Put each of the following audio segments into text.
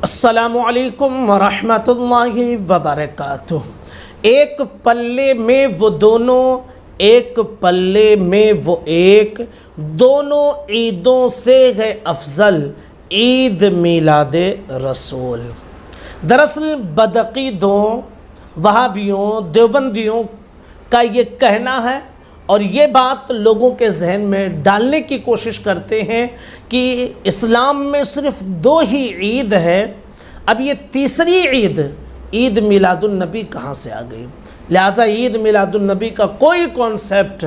السلام علیکم ورحمۃ اللہ وبرکاتہ۔ ایک پلے میں وہ دونوں، ایک پلے میں وہ ایک، دونوں عیدوں سے ہے افضل عید میلاد رسول۔ دراصل بدعقیدوں، وہابیوں، دیوبندیوں کا یہ کہنا ہے اور یہ بات لوگوں کے ذہن میں ڈالنے کی کوشش کرتے ہیں کہ اسلام میں صرف دو ہی عید ہے، اب یہ تیسری عید میلاد النبی کہاں سے آ گئی؟ لہٰذا عید میلاد النبی کا کوئی کانسیپٹ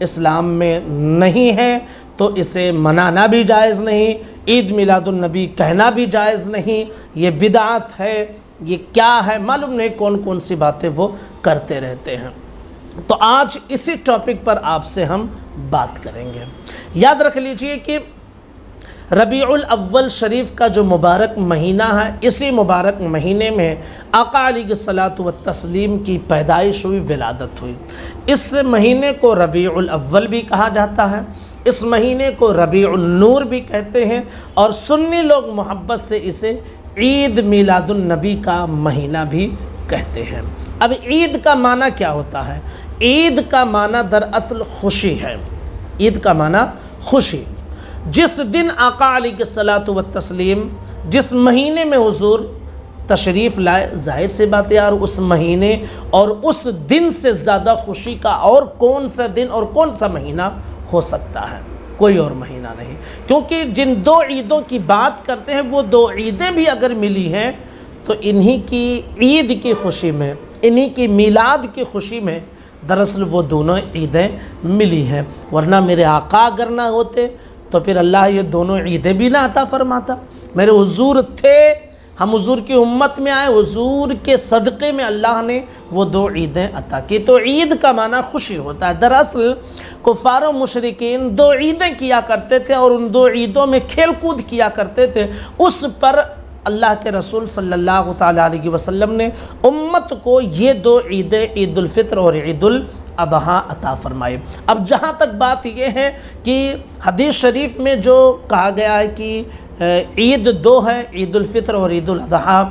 اسلام میں نہیں ہے، تو اسے منانا بھی جائز نہیں، عید میلاد النبی کہنا بھی جائز نہیں، یہ بدعت ہے، یہ کیا ہے معلوم نہیں، کون کون سی باتیں وہ کرتے رہتے ہیں۔ تو آج اسی ٹاپک پر آپ سے ہم بات کریں گے۔ یاد رکھ لیجئے کہ ربیع الاول شریف کا جو مبارک مہینہ ہے، اسی مبارک مہینے میں آقا علیہ الصلاۃ والتسلیم کی پیدائش ہوئی، ولادت ہوئی۔ اس مہینے کو ربیع الاول بھی کہا جاتا ہے، اس مہینے کو ربیع النور بھی کہتے ہیں، اور سنی لوگ محبت سے اسے عید میلاد النبی کا مہینہ بھی کہتے ہیں۔ اب عید کا معنی کیا ہوتا ہے؟ عید کا معنی دراصل خوشی ہے۔ عید کا معنی خوشی۔ جس دن آقا علیہ الصلاۃ والتسلیم جس مہینے میں حضور تشریف لائے، ظاہر سی بات ہے یار، اس مہینے اور اس دن سے زیادہ خوشی کا اور کون سا دن اور کون سا مہینہ ہو سکتا ہے؟ کوئی اور مہینہ نہیں، کیونکہ جن دو عیدوں کی بات کرتے ہیں وہ دو عیدیں بھی اگر ملی ہیں تو انہی کی عید کی خوشی میں، انہی کی میلاد کی خوشی میں دراصل وہ دونوں عیدیں ملی ہیں، ورنہ میرے آقا اگر نہ ہوتے تو پھر اللہ یہ دونوں عیدیں بھی نہ عطا فرماتا۔ میرے حضور تھے، ہم حضور کی امت میں آئے، حضور کے صدقے میں اللہ نے وہ دو عیدیں عطا کی۔ تو عید کا معنی خوشی ہوتا ہے۔ دراصل کفار و مشرکین دو عیدیں کیا کرتے تھے اور ان دو عیدوں میں کھیل کود کیا کرتے تھے، اس پر اللہ کے رسول صلی اللہ تعالیٰ علیہ وسلم نے امت کو یہ دو عیدیں، عید الفطر اور عید الاضحیٰ عطا فرمائے۔ اب جہاں تک بات یہ ہے کہ حدیث شریف میں جو کہا گیا ہے کہ عید دو ہے، عید الفطر اور عید الاضحیٰ،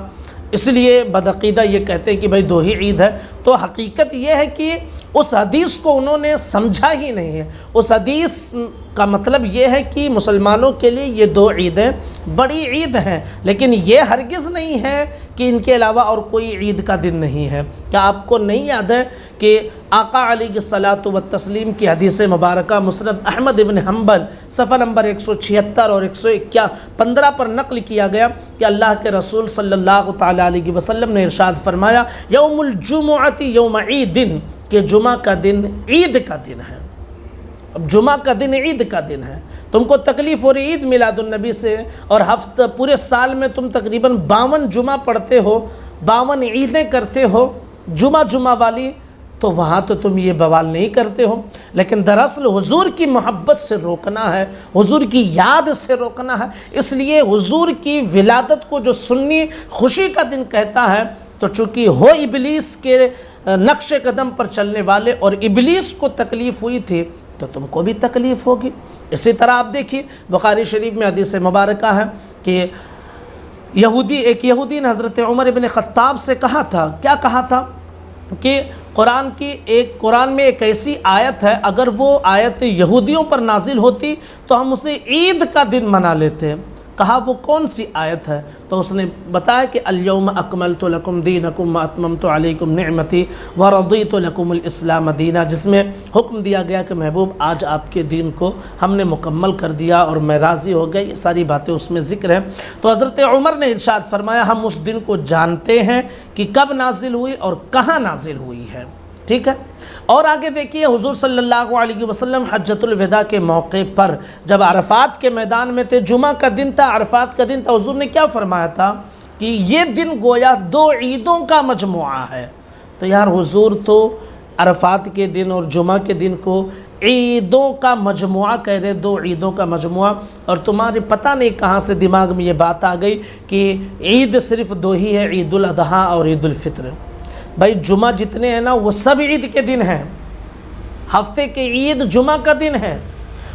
اس لیے بدعقیدہ یہ کہتے ہیں کہ بھائی دو ہی عید ہے، تو حقیقت یہ ہے کہ اس حدیث کو انہوں نے سمجھا ہی نہیں ہے۔ اس حدیث کا مطلب یہ ہے کہ مسلمانوں کے لیے یہ دو عیدیں بڑی عید ہیں، لیکن یہ ہرگز نہیں ہے کہ ان کے علاوہ اور کوئی عید کا دن نہیں ہے۔ کیا آپ کو نہیں یاد ہے کہ آقا علیہ الصلاۃ والتسلیم کی حدیث مبارکہ مسند احمد بن حنبل صفحہ نمبر 176 اور 115 پر نقل کیا گیا کہ اللہ کے رسول صلی اللہ تعالیٰ علیہ وسلم نے ارشاد فرمایا، یوم الجمعۃ یوم عید، کہ جمعہ کا دن عید کا دن ہے۔ اب جمعہ کا دن عید کا دن ہے، تم کو تکلیف ہو رہی عید میلاد النبی سے، اور ہفتہ پورے سال میں تم تقریباً 52 جمعہ پڑھتے ہو، 52 عیدیں کرتے ہو جمعہ والی، تو وہاں تو تم یہ بوال نہیں کرتے ہو۔ لیکن دراصل حضور کی محبت سے روکنا ہے، حضور کی یاد سے روکنا ہے، اس لیے حضور کی ولادت کو جو سنی خوشی کا دن کہتا ہے، تو چونکہ ہو ابلیس کے نقش قدم پر چلنے والے اور ابلیس کو تکلیف ہوئی تھی تو تم کو بھی تکلیف ہوگی۔ اسی طرح آپ دیکھیے بخاری شریف میں حدیث مبارکہ ہے کہ ایک یہودی نے حضرت عمر بن خطاب سے کہا تھا، کیا کہا تھا کہ قرآن میں ایک ایسی آیت ہے، اگر وہ آیت یہودیوں پر نازل ہوتی تو ہم اسے عید کا دن منا لیتے۔ کہا وہ کون سی آیت ہے؟ تو اس نے بتایا کہ الیوم اکملت لکم دینکم واتممت علیکم نعمتی ورضیت لکم الاسلام دینا، جس میں حکم دیا گیا کہ محبوب آج آپ کے دین کو ہم نے مکمل کر دیا اور میں راضی ہو گیا، یہ ساری باتیں اس میں ذکر ہیں۔ تو حضرت عمر نے ارشاد فرمایا، ہم اس دن کو جانتے ہیں کہ کب نازل ہوئی اور کہاں نازل ہوئی ہے، ٹھیک ہے۔ اور آگے دیکھیے حضور صلی اللہ علیہ وسلم حجۃ الوداع کے موقع پر جب عرفات کے میدان میں تھے، جمعہ کا دن تھا، عرفات کا دن تھا، حضور نے کیا فرمایا تھا کہ یہ دن گویا دو عیدوں کا مجموعہ ہے۔ تو یار حضور تو عرفات کے دن اور جمعہ کے دن کو عیدوں کا مجموعہ کہہ رہے، دو عیدوں کا مجموعہ، اور تمہارے پتہ نہیں کہاں سے دماغ میں یہ بات آ گئی کہ عید صرف دو ہی ہے، عید الاضحیٰ اور عید الفطر۔ بھائی جمعہ جتنے ہیں نا وہ سب عید کے دن ہیں، ہفتے کے عید جمعہ کا دن ہے،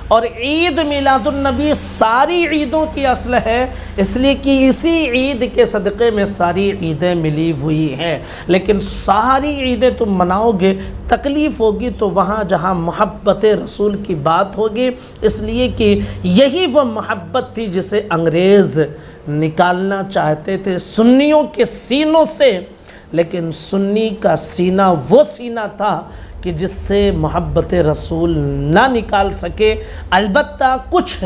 اور عید میلاد النبی ساری عیدوں کی اصل ہے، اس لیے کہ اسی عید کے صدقے میں ساری عیدیں ملی ہوئی ہیں۔ لیکن ساری عیدیں تم مناؤ گے تکلیف ہوگی تو وہاں جہاں محبت رسول کی بات ہوگی، اس لیے کہ یہی وہ محبت تھی جسے انگریز نکالنا چاہتے تھے سنیوں کے سینوں سے، لیکن سنی کا سینہ وہ سینہ تھا کہ جس سے محبت رسول نہ نکال سکے۔ البتہ کچھ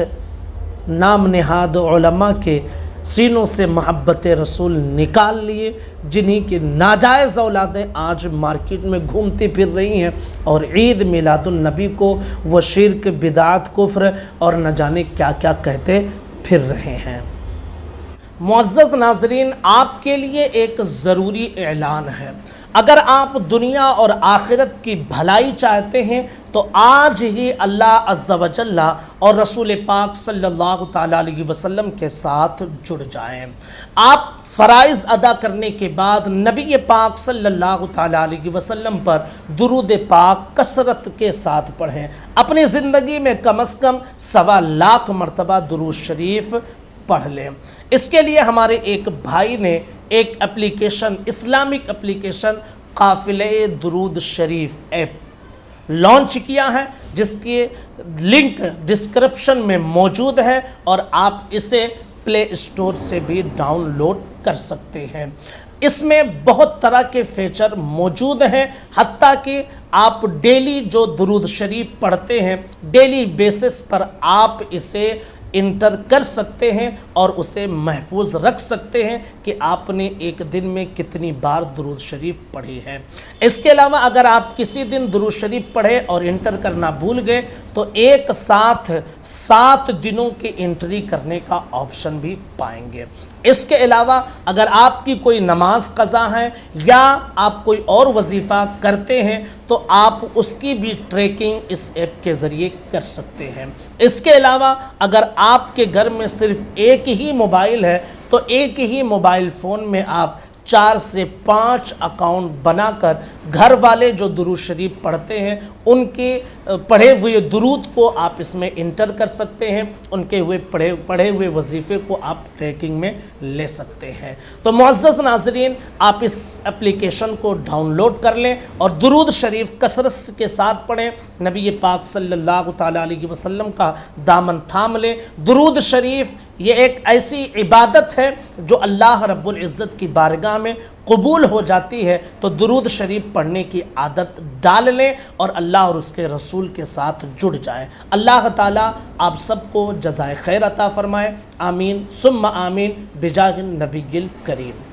نام نہاد علماء کے سینوں سے محبت رسول نکال لیے، جنہی کی ناجائز اولادیں آج مارکیٹ میں گھومتی پھر رہی ہیں اور عید میلاد النبی کو وہ شرک، بدعت، کفر اور نہ جانے کیا کیا کہتے پھر رہے ہیں۔ معزز ناظرین، آپ کے لیے ایک ضروری اعلان ہے۔ اگر آپ دنیا اور آخرت کی بھلائی چاہتے ہیں تو آج ہی اللہ عز و جل اور رسول پاک صلی اللہ تعالیٰ علیہ وسلم کے ساتھ جڑ جائیں۔ آپ فرائض ادا کرنے کے بعد نبی پاک صلی اللہ تعالیٰ علیہ وسلم پر درود پاک کثرت کے ساتھ پڑھیں۔ اپنی زندگی میں کم از کم 1.25 لاکھ مرتبہ درود شریف پڑھ لیں۔ اس کے لیے ہمارے ایک بھائی نے ایک اپلیکیشن، اسلامک اپلیکیشن قافلہ درود شریف ایپ لانچ کیا ہے، جس کی لنک ڈسکرپشن میں موجود ہے اور آپ اسے پلے اسٹور سے بھی ڈاؤن لوڈ کر سکتے ہیں۔ اس میں بہت طرح کے فیچر موجود ہیں، حتیٰ کہ آپ ڈیلی جو درود شریف پڑھتے ہیں ڈیلی بیسس پر آپ اسے انٹر کر سکتے ہیں اور اسے محفوظ رکھ سکتے ہیں کہ آپ نے ایک دن میں کتنی بار درود شریف پڑھی ہے۔ اس کے علاوہ اگر آپ کسی دن درود شریف پڑھے اور انٹر کرنا بھول گئے تو ایک ساتھ 7 دنوں کی انٹری کرنے کا آپشن بھی پائیں گے۔ اس کے علاوہ اگر آپ کی کوئی نماز قضا ہے یا آپ کوئی اور وظیفہ کرتے ہیں تو آپ اس کی بھی ٹریکنگ اس ایپ کے ذریعے کر سکتے ہیں۔ اس کے علاوہ اگر آپ کے گھر میں صرف ایک ہی موبائل ہے تو ایک ہی موبائل فون میں آپ 4 سے 5 اکاؤنٹ بنا کر گھر والے جو درود شریف پڑھتے ہیں ان کے پڑھے ہوئے درود کو آپ اس میں انٹر کر سکتے ہیں، ان کے پڑھے ہوئے وظیفے کو آپ ٹریکنگ میں لے سکتے ہیں۔ تو معزز ناظرین، آپ اس اپلیکیشن کو ڈاؤن لوڈ کر لیں اور درود شریف کثرت کے ساتھ پڑھیں، نبی پاک صلی اللہ تعالیٰ علیہ وسلم کا دامن تھام لیں۔ درود شریف یہ ایک ایسی عبادت ہے جو اللہ رب العزت کی بارگاہ میں قبول ہو جاتی ہے، تو درود شریف پڑھنے کی عادت ڈال لیں اور اللہ اور اس کے رسول کے ساتھ جڑ جائیں۔ اللہ تعالیٰ آپ سب کو جزائے خیر عطا فرمائے، آمین ثم آمین بجاہ النبی الکریم۔